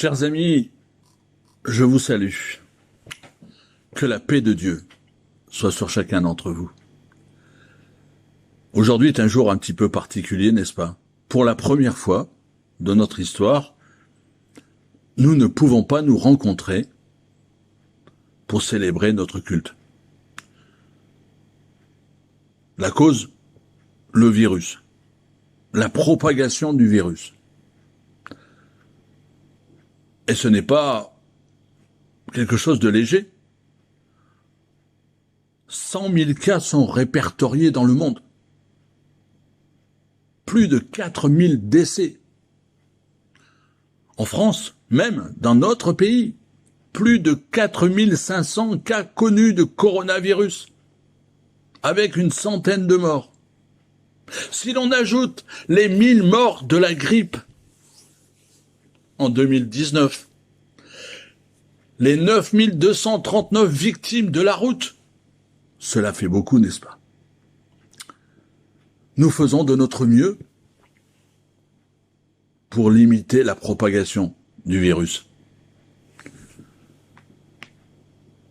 Chers amis, je vous salue. Que la paix de Dieu soit sur chacun d'entre vous. Aujourd'hui est un jour un petit peu particulier, n'est-ce pas? Pour la première fois de notre histoire, nous ne pouvons pas nous rencontrer pour célébrer notre culte. La cause, le virus, la propagation du virus. Et ce n'est pas quelque chose de léger. 100 000 cas sont répertoriés dans le monde. Plus de 4 000 décès. En France, même dans notre pays, plus de 4 500 cas connus de coronavirus, avec une centaine de morts. Si l'on ajoute les 1000 morts de la grippe en 2019, les 9 239 victimes de la route, cela fait beaucoup, n'est-ce pas? Nous faisons de notre mieux pour limiter la propagation du virus.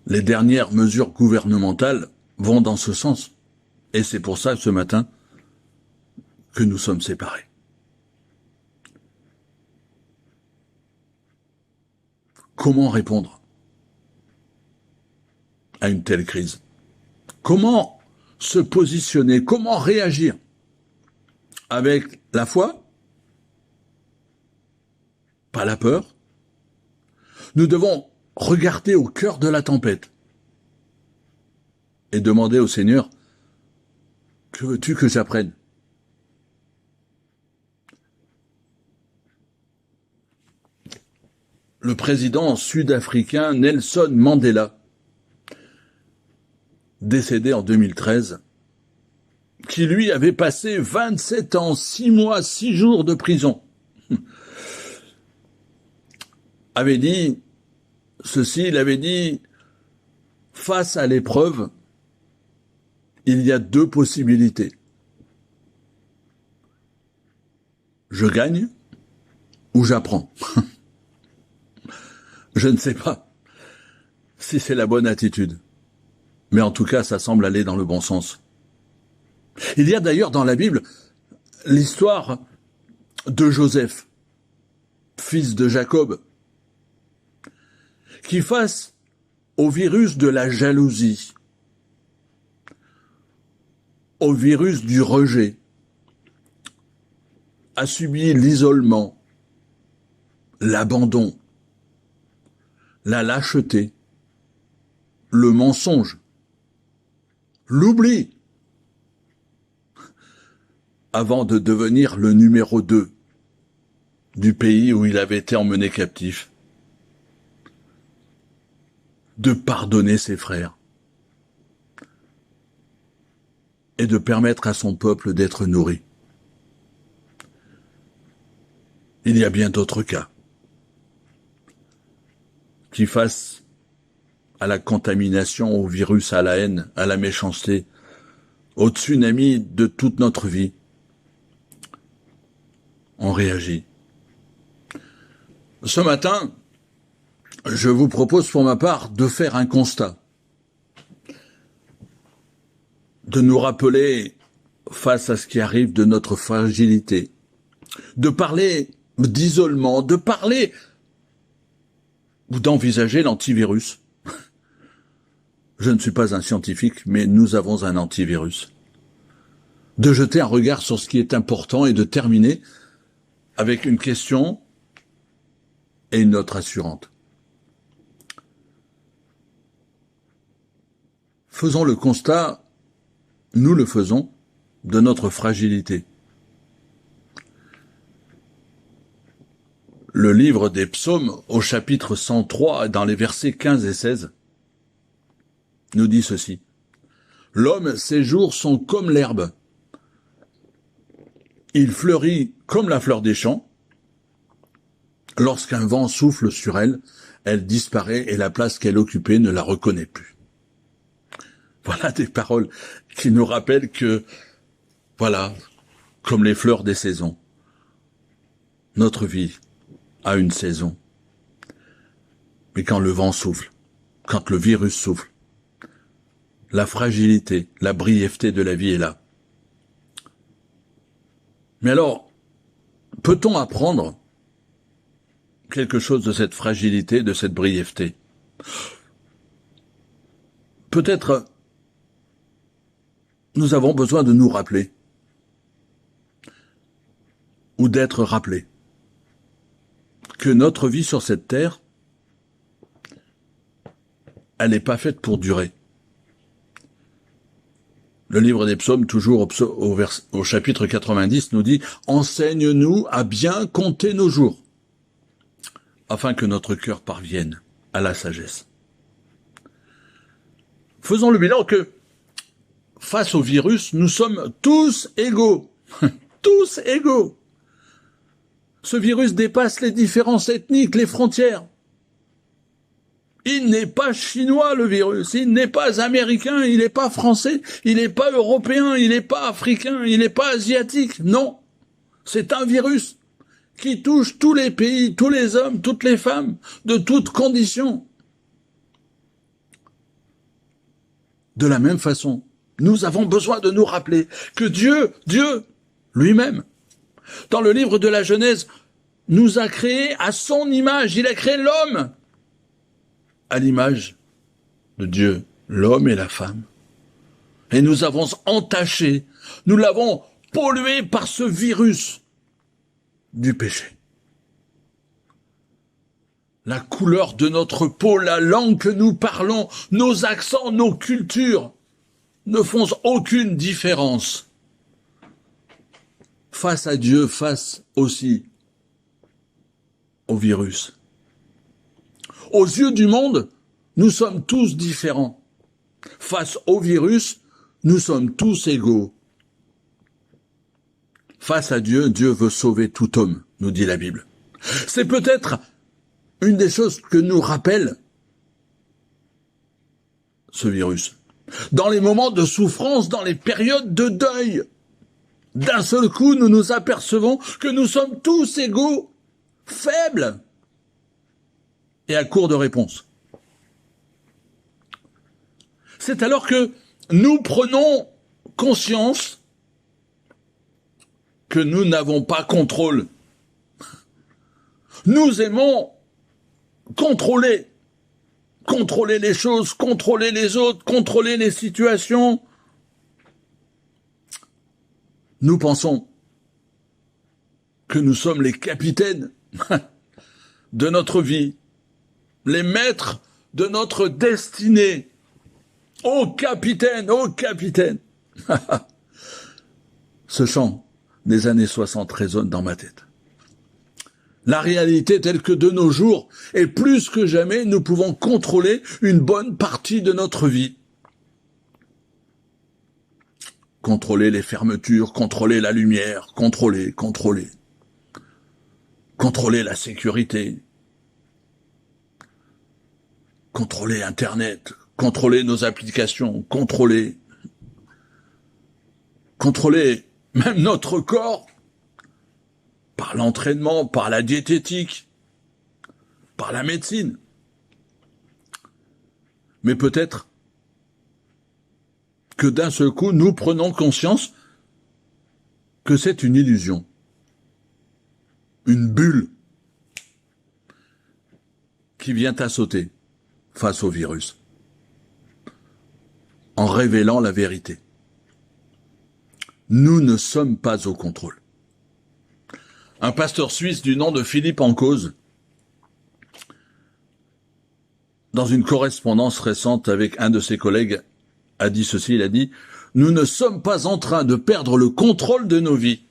Les dernières mesures gouvernementales vont dans ce sens. Et c'est pour ça, ce matin, que nous sommes séparés. Comment répondre à une telle crise? Comment se positionner? Comment réagir? Avec la foi? Pas la peur? Nous devons regarder au cœur de la tempête et demander au Seigneur, que veux-tu que j'apprenne? Le président sud-africain Nelson Mandela, décédé en 2013, qui lui avait passé 27 ans, 6 mois, 6 jours de prison, avait dit ceci, il avait dit, face à l'épreuve, il y a 2 possibilités. Je gagne ou j'apprends. Je ne sais pas si c'est la bonne attitude, mais en tout cas, ça semble aller dans le bon sens. Il y a d'ailleurs dans la Bible l'histoire de Joseph, fils de Jacob, qui face au virus de la jalousie, au virus du rejet, a subi l'isolement, l'abandon, la lâcheté, le mensonge, l'oubli, avant de devenir le numéro 2 du pays où il avait été emmené captif, de pardonner ses frères et de permettre à son peuple d'être nourri. Il y a bien d'autres cas qui, face à la contamination, au virus, à la haine, à la méchanceté, au tsunami de toute notre vie, on réagit. Ce matin, je vous propose pour ma part de faire un constat, de nous rappeler face à ce qui arrive de notre fragilité, de parler d'isolement, de parler ou d'envisager l'antivirus. Je ne suis pas un scientifique, mais nous avons un antivirus. De jeter un regard sur ce qui est important et de terminer avec une question et une note rassurante. Faisons le constat, nous le faisons, de notre fragilité. Le livre des Psaumes, au chapitre 103, dans les versets 15 et 16, nous dit ceci. « L'homme, ses jours sont comme l'herbe. Il fleurit comme la fleur des champs. Lorsqu'un vent souffle sur elle, elle disparaît et la place qu'elle occupait ne la reconnaît plus. » Voilà des paroles qui nous rappellent que, voilà, comme les fleurs des saisons, notre vie a une saison Mais quand le vent souffle, quand le virus souffle, la fragilité, la brièveté de la vie est là. Mais alors, peut-on apprendre quelque chose de cette fragilité, de cette brièveté? Peut-être nous avons besoin de nous rappeler, ou d'être rappelés, que notre vie sur cette terre, elle n'est pas faite pour durer. Le livre des psaumes, toujours au chapitre 90, nous dit « Enseigne-nous à bien compter nos jours, afin que notre cœur parvienne à la sagesse. » Faisons le bilan que, face au virus, nous sommes tous égaux. Tous égaux. Ce virus dépasse les différences ethniques, les frontières. Il n'est pas chinois, le virus. Il n'est pas américain, il n'est pas français, il n'est pas européen, il n'est pas africain, il n'est pas asiatique. Non. C'est un virus qui touche tous les pays, tous les hommes, toutes les femmes, de toutes conditions. De la même façon, nous avons besoin de nous rappeler que Dieu lui-même, dans le livre de la Genèse, nous a créés à son image. Il a créé l'homme à l'image de Dieu, l'homme et la femme. Et nous avons entaché, nous l'avons pollué par ce virus du péché. La couleur de notre peau, la langue que nous parlons, nos accents, nos cultures ne font aucune différence face à Dieu, face aussi au virus. Aux yeux du monde, nous sommes tous différents. Face au virus, nous sommes tous égaux. Face à Dieu, Dieu veut sauver tout homme, nous dit la Bible. C'est peut-être une des choses que nous rappelle ce virus. Dans les moments de souffrance, dans les périodes de deuil, d'un seul coup, nous nous apercevons que nous sommes tous égaux, faibles et à court de réponse. C'est alors que nous prenons conscience que nous n'avons pas contrôle. Nous aimons contrôler les choses, contrôler les autres, contrôler les situations. Nous pensons que nous sommes les capitaines de notre vie, les maîtres de notre destinée. Ô capitaine, ô capitaine. Ce chant des années 60 résonne dans ma tête. La réalité telle que de nos jours, et plus que jamais, nous pouvons contrôler une bonne partie de notre vie. Contrôler les fermetures, contrôler la lumière, contrôler la sécurité, contrôler Internet, contrôler nos applications, contrôler même notre corps, par l'entraînement, par la diététique, par la médecine. Mais peut-être que d'un seul coup, nous prenons conscience que c'est une illusion, une bulle qui vient à sauter face au virus, en révélant la vérité. Nous ne sommes pas au contrôle. Un pasteur suisse du nom de Philippe Encausse, dans une correspondance récente avec un de ses collègues, a dit ceci, il a dit « Nous ne sommes pas en train de perdre le contrôle de nos vies.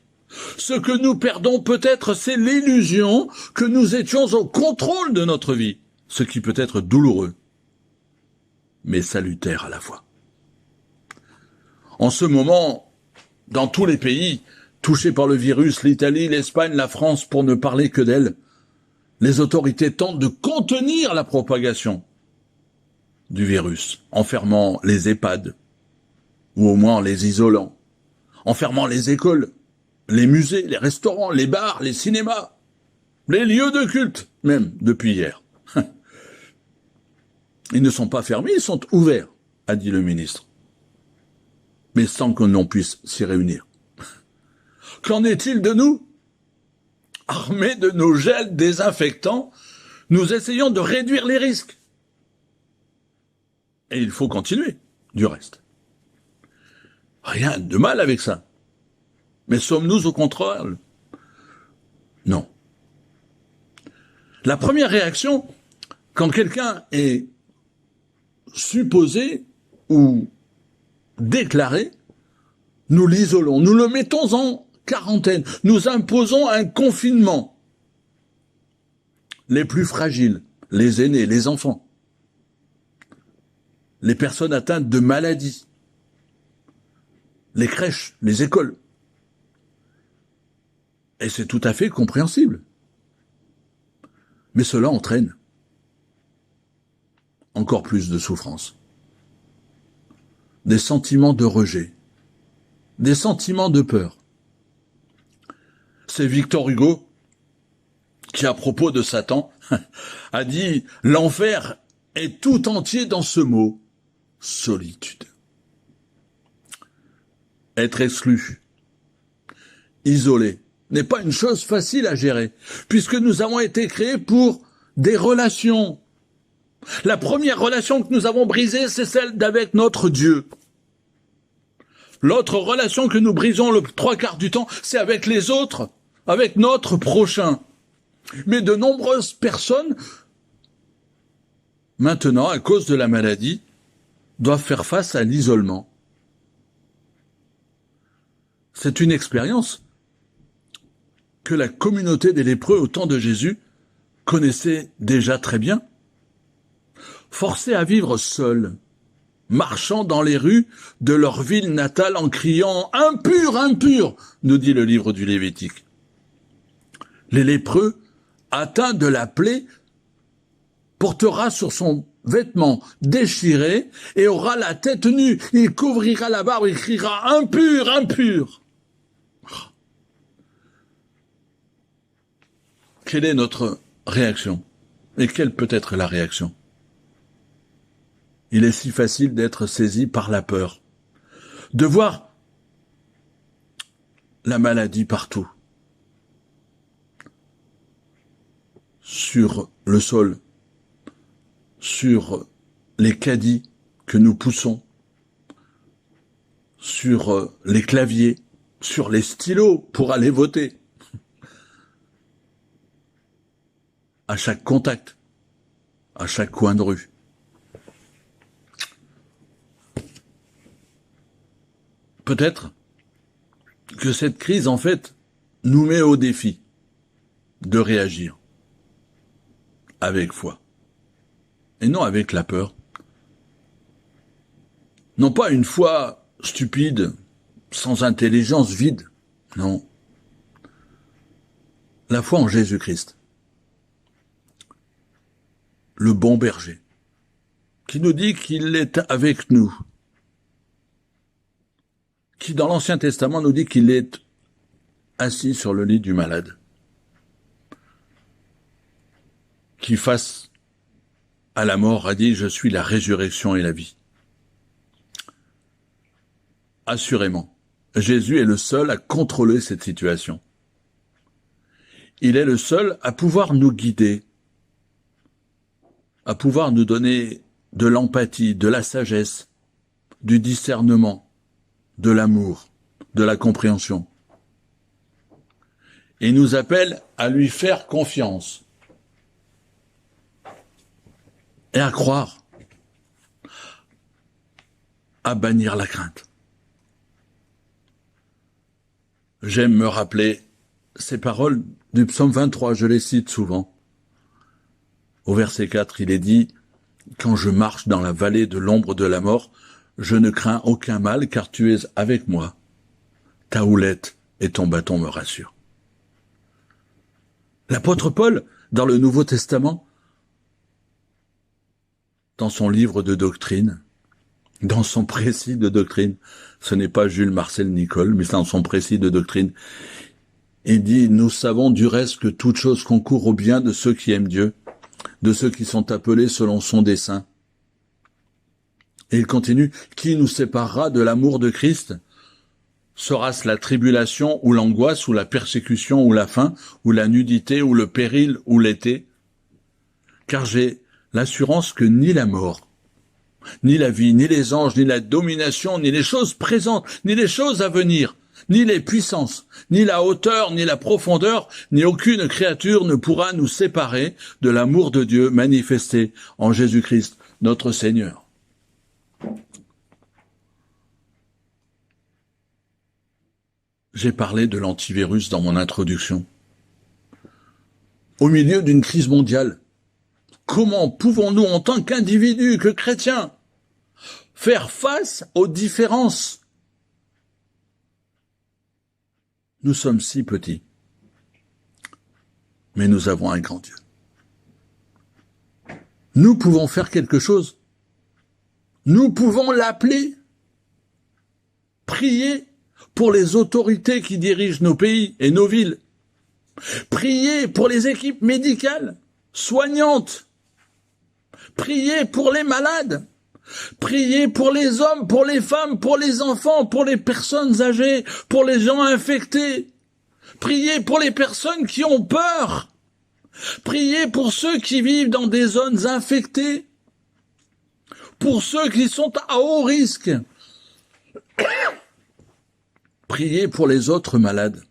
Ce que nous perdons peut-être, c'est l'illusion que nous étions au contrôle de notre vie, ce qui peut être douloureux, mais salutaire à la fois. » En ce moment, dans tous les pays touchés par le virus, l'Italie, l'Espagne, la France, pour ne parler que d'elles, les autorités tentent de contenir la propagation du virus, en fermant les EHPAD, ou au moins en les isolant, en fermant les écoles, les musées, les restaurants, les bars, les cinémas, les lieux de culte, même depuis hier. Ils ne sont pas fermés, ils sont ouverts, a dit le ministre. Mais sans que l'on puisse s'y réunir. Qu'en est-il de nous? Armés de nos gels désinfectants, nous essayons de réduire les risques. Et il faut continuer, du reste. Rien de mal avec ça. Mais sommes-nous au contrôle? Non. La première réaction, quand quelqu'un est supposé ou déclaré, nous l'isolons, nous le mettons en quarantaine, nous imposons un confinement. Les plus fragiles, les aînés, les enfants, les personnes atteintes de maladies, les crèches, les écoles. Et c'est tout à fait compréhensible. Mais cela entraîne encore plus de souffrance, des sentiments de rejet, des sentiments de peur. C'est Victor Hugo qui, à propos de Satan, a dit « L'enfer est tout entier dans ce mot, solitude ». Être exclu, isolé, n'est pas une chose facile à gérer, puisque nous avons été créés pour des relations. La première relation que nous avons brisée, c'est celle d'avec notre Dieu. L'autre relation que nous brisons le 3/4 du temps, c'est avec les autres, avec notre prochain. Mais de nombreuses personnes, maintenant, à cause de la maladie, doivent faire face à l'isolement. C'est une expérience que la communauté des lépreux au temps de Jésus connaissait déjà très bien. Forcés à vivre seuls, marchant dans les rues de leur ville natale en criant « Impur, impur !» nous dit le livre du Lévitique. Les lépreux, atteints de la plaie, portera sur son vêtement déchiré et aura la tête nue. Il couvrira la barbe et criera « Impur, impur !» Quelle est notre réaction? Et quelle peut être la réaction? Il est si facile d'être saisi par la peur, de voir la maladie partout, sur le sol, sur les caddies que nous poussons, sur les claviers, sur les stylos pour aller voter. À chaque contact, à chaque coin de rue. Peut-être que cette crise, en fait, nous met au défi de réagir avec foi et non avec la peur. Non pas une foi stupide, sans intelligence, vide, non. La foi en Jésus-Christ. Le bon berger, qui nous dit qu'il est avec nous, qui dans l'Ancien Testament nous dit qu'il est assis sur le lit du malade, qui face à la mort a dit « Je suis la résurrection et la vie ». Assurément, Jésus est le seul à contrôler cette situation. Il est le seul à pouvoir nous guider, à pouvoir nous donner de l'empathie, de la sagesse, du discernement, de l'amour, de la compréhension. Et nous appelle à lui faire confiance et à croire, à bannir la crainte. J'aime me rappeler ces paroles du psaume 23, je les cite souvent. Au verset 4, il est dit « Quand je marche dans la vallée de l'ombre de la mort, je ne crains aucun mal, car tu es avec moi. Ta houlette et ton bâton me rassurent. » L'apôtre Paul, dans le Nouveau Testament, dans son livre de doctrine, dans son précis de doctrine, ce n'est pas Jules Marcel Nicole, mais dans son précis de doctrine, il dit « Nous savons du reste que toute chose concourt au bien de ceux qui aiment Dieu, de ceux qui sont appelés selon son dessein. Et il continue, qui nous séparera de l'amour de Christ? Sera-ce la tribulation ou l'angoisse ou la persécution ou la faim ou la nudité ou le péril ou l'été? Car j'ai l'assurance que ni la mort, ni la vie, ni les anges, ni la domination, ni les choses présentes, ni les choses à venir, ni les puissances, ni la hauteur, ni la profondeur, ni aucune créature ne pourra nous séparer de l'amour de Dieu manifesté en Jésus-Christ, notre Seigneur. J'ai parlé de l'antivirus dans mon introduction. Au milieu d'une crise mondiale, comment pouvons-nous, en tant qu'individus, que chrétiens, faire face aux différences? Nous sommes si petits, mais nous avons un grand Dieu. Nous pouvons faire quelque chose. Nous pouvons l'appeler, prier pour les autorités qui dirigent nos pays et nos villes, prier pour les équipes médicales, soignantes, prier pour les malades, prier pour les hommes, pour les femmes, pour les enfants, pour les personnes âgées, pour les gens infectés, prier pour les personnes qui ont peur, prier pour ceux qui vivent dans des zones infectées, pour ceux qui sont à haut risque, prier pour les autres malades.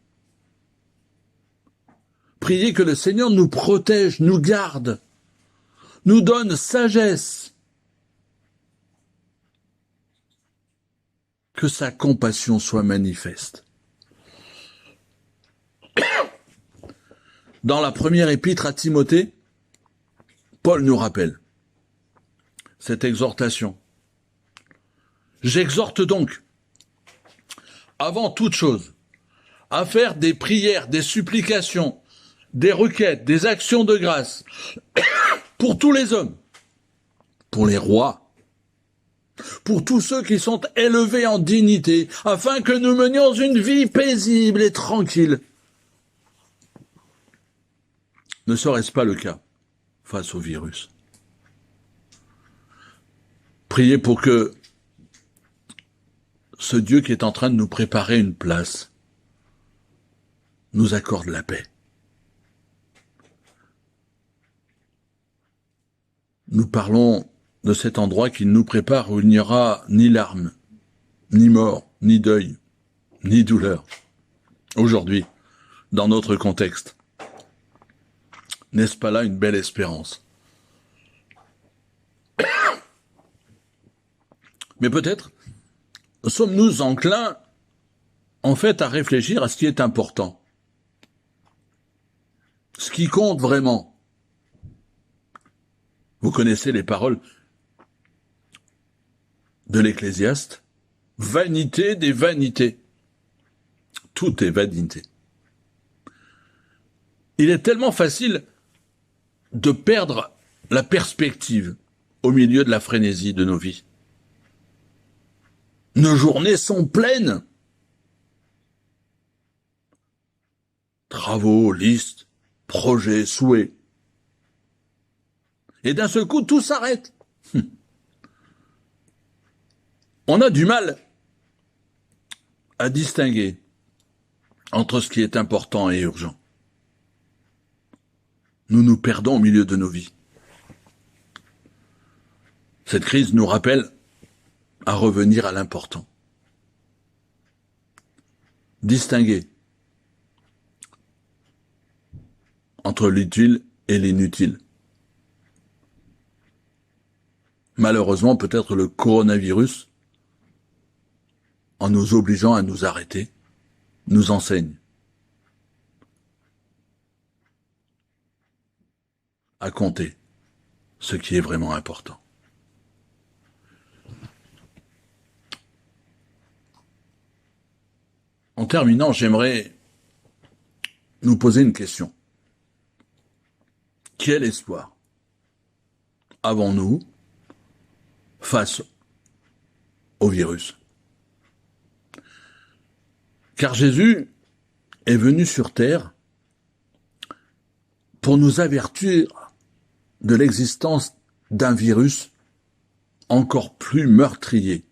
Priez que le Seigneur nous protège, nous garde, nous donne sagesse, que sa compassion soit manifeste. Dans la première épître à Timothée, Paul nous rappelle cette exhortation. J'exhorte donc, avant toute chose, à faire des prières, des supplications, des requêtes, des actions de grâce, pour tous les hommes, pour les rois, pour tous ceux qui sont élevés en dignité, afin que nous menions une vie paisible et tranquille. Ne serait-ce pas le cas face au virus? Priez pour que ce Dieu qui est en train de nous préparer une place nous accorde la paix. Nous parlons de cet endroit qu'il nous prépare où il n'y aura ni larmes, ni mort, ni deuil, ni douleur. Aujourd'hui, dans notre contexte, n'est-ce pas là une belle espérance? Mais peut-être sommes-nous enclins, en fait, à réfléchir à ce qui est important, ce qui compte vraiment. Vous connaissez les paroles de l'Ecclésiaste, vanité des vanités. Tout est vanité. Il est tellement facile de perdre la perspective au milieu de la frénésie de nos vies. Nos journées sont pleines. Travaux, listes, projets, souhaits. Et d'un seul coup, tout s'arrête. On a du mal à distinguer entre ce qui est important et urgent. Nous nous perdons au milieu de nos vies. Cette crise nous rappelle à revenir à l'important. Distinguer entre l'utile et l'inutile. Malheureusement, peut-être le coronavirus, en nous obligeant à nous arrêter, nous enseigne à compter ce qui est vraiment important. En terminant, j'aimerais nous poser une question. Quel espoir avons-nous face au virus? Car Jésus est venu sur terre pour nous avertir de l'existence d'un virus encore plus meurtrier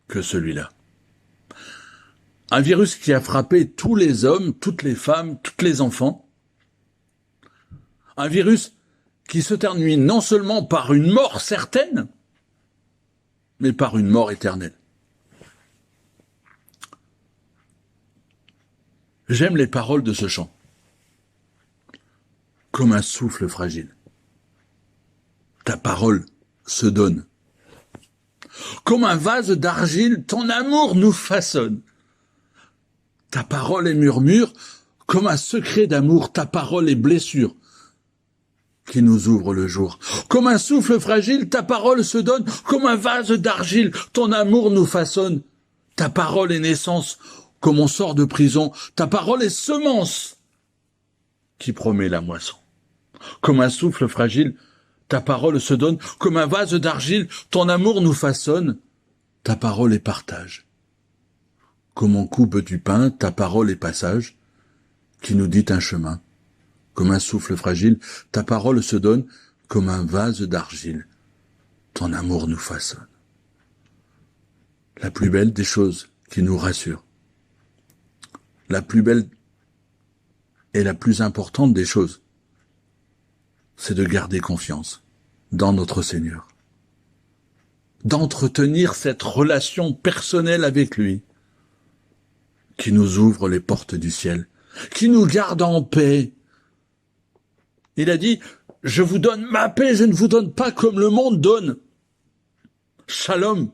que celui-là. Un virus qui a frappé tous les hommes, toutes les femmes, tous les enfants. Un virus qui se termine non seulement par une mort certaine, mais par une mort éternelle. J'aime les paroles de ce chant. Comme un souffle fragile. Ta parole se donne. Comme un vase d'argile, ton amour nous façonne. Ta parole est murmure, comme un secret d'amour, ta parole est blessure qui nous ouvre le jour. Comme un souffle fragile, ta parole se donne, comme un vase d'argile, ton amour nous façonne. Ta parole est naissance, comme on sort de prison, ta parole est semence qui promet la moisson. Comme un souffle fragile, ta parole se donne, comme un vase d'argile, ton amour nous façonne, ta parole est partage. Comme on coupe du pain, ta parole est passage, qui nous dit un chemin. Comme un souffle fragile, ta parole se donne, comme un vase d'argile, ton amour nous façonne. La plus belle des choses qui nous rassure. La plus belle et la plus importante des choses, c'est de garder confiance dans notre Seigneur. D'entretenir cette relation personnelle avec lui, qui nous ouvre les portes du ciel, qui nous garde en paix. Il a dit, je vous donne ma paix, je ne vous donne pas comme le monde donne. Shalom,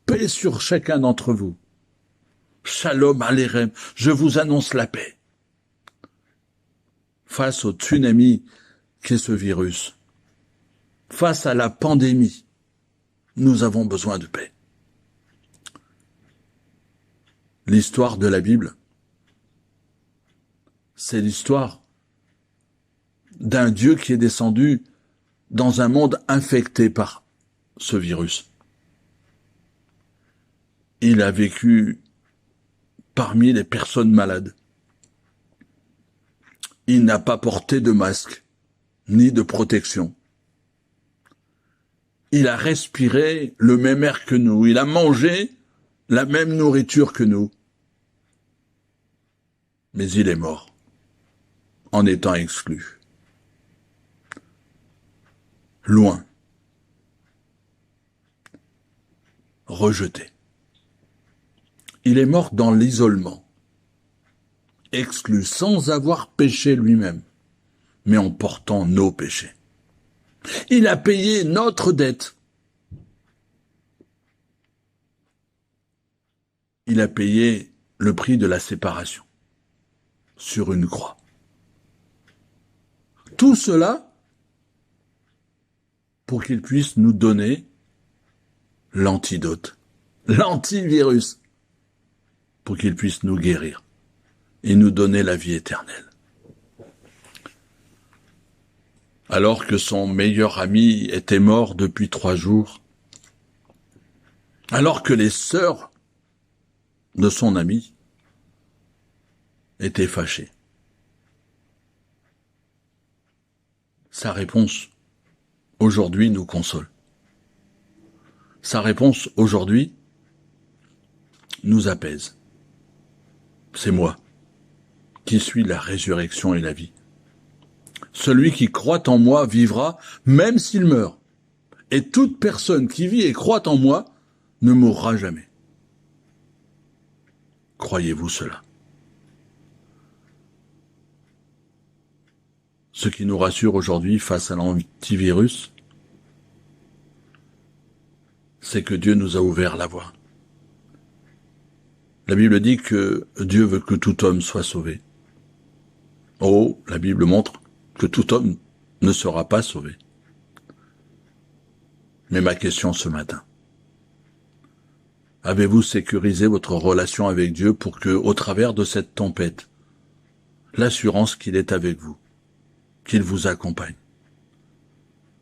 paix sur chacun d'entre vous. Shalom Aleichem, je vous annonce la paix. Face au tsunami qu'est ce virus, face à la pandémie, nous avons besoin de paix. L'histoire de la Bible, c'est l'histoire d'un Dieu qui est descendu dans un monde infecté par ce virus. Il a vécu parmi les personnes malades. Il n'a pas porté de masque, ni de protection. Il a respiré le même air que nous. Il a mangé la même nourriture que nous. Mais il est mort, en étant exclu. Loin. Rejeté. Il est mort dans l'isolement, exclu, sans avoir péché lui-même, mais en portant nos péchés. Il a payé notre dette. Il a payé le prix de la séparation sur une croix. Tout cela pour qu'il puisse nous donner l'antidote, l'antivirus, pour qu'il puisse nous guérir et nous donner la vie éternelle. Alors que son meilleur ami était mort depuis 3 jours, alors que les sœurs de son ami étaient fâchées. Sa réponse aujourd'hui nous console. Sa réponse aujourd'hui nous apaise. C'est moi qui suis la résurrection et la vie. Celui qui croit en moi vivra même s'il meurt. Et toute personne qui vit et croit en moi ne mourra jamais. Croyez-vous cela? Ce qui nous rassure aujourd'hui face à l'antivirus, c'est que Dieu nous a ouvert la voie. La Bible dit que Dieu veut que tout homme soit sauvé. Oh, la Bible montre que tout homme ne sera pas sauvé. Mais ma question ce matin, avez-vous sécurisé votre relation avec Dieu pour que, au travers de cette tempête, l'assurance qu'il est avec vous, qu'il vous accompagne,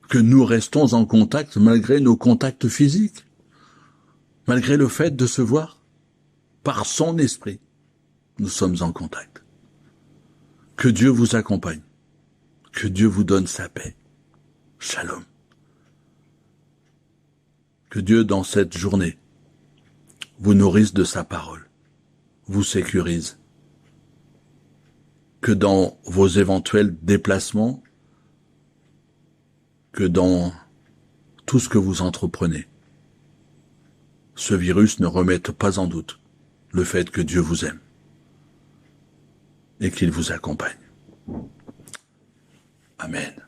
que nous restons en contact malgré nos contacts physiques, malgré le fait de se voir, par son esprit, nous sommes en contact. Que Dieu vous accompagne, que Dieu vous donne sa paix. Shalom. Que Dieu, dans cette journée, vous nourrisse de sa parole, vous sécurise. Que dans vos éventuels déplacements, que dans tout ce que vous entreprenez, ce virus ne remette pas en doute le fait que Dieu vous aime et qu'il vous accompagne. Amen.